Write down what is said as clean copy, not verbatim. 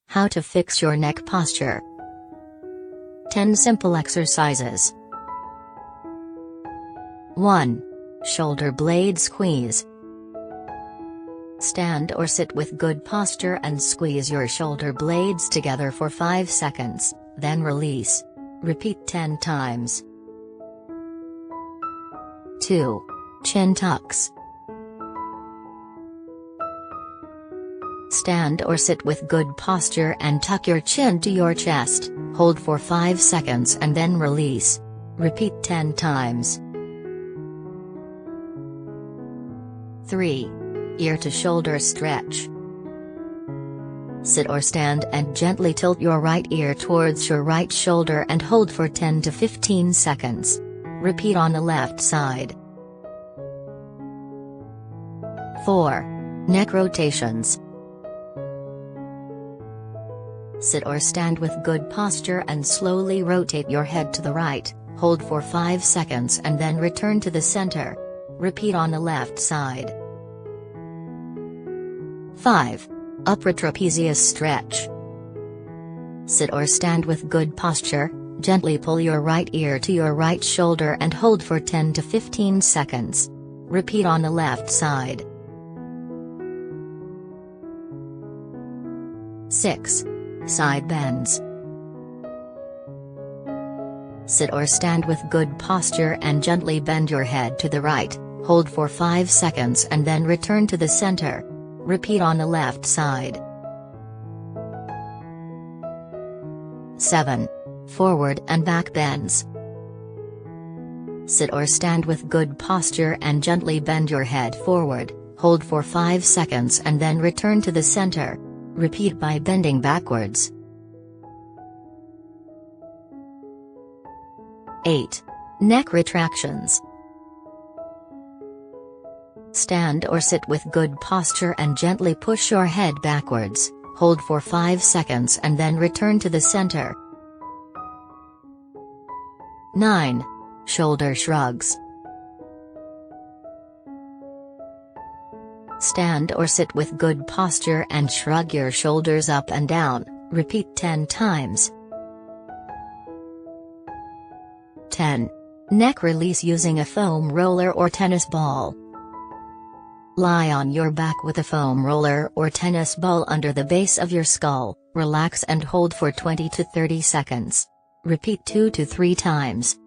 How to fix your neck posture. 10 simple exercises. 1. Shoulder blade squeeze. Stand or sit with good posture and squeeze your shoulder blades together for 5 seconds, then release. Repeat 10 times. 2. Chin tucks. Stand or sit with good posture and tuck your chin to your chest, hold for 5 seconds and then release. Repeat 10 times. 3. Ear to shoulder stretch. Sit or stand and gently tilt your right ear towards your right shoulder and hold for 10 to 15 seconds. Repeat on the left side. 4. Neck rotations. Sit or stand with good posture and slowly rotate your head to the right, hold for 5 seconds and then return to the center. Repeat on the left side. 5. Upper trapezius stretch. Sit or stand with good posture, gently pull your right ear to your right shoulder and hold for 10 to 15 seconds. Repeat on the left side. 6. Side bends. Sit or stand with good posture and gently bend your head to the right, hold for 5 seconds and then return to the center. Repeat on the left side. 7. Forward and back bends. Sit or stand with good posture and gently bend your head forward, hold for 5 seconds and then return to the center. Repeat by bending backwards. 8. Neck retractions. Stand or sit with good posture and gently push your head backwards, hold for 5 seconds and then return to the center. 9. Shoulder shrugs. Stand or sit with good posture and shrug your shoulders up and down, repeat 10 times. 10. Neck release using a foam roller or tennis ball. Lie on your back with a foam roller or tennis ball under the base of your skull, relax and hold for 20 to 30 seconds. Repeat 2 to 3 times.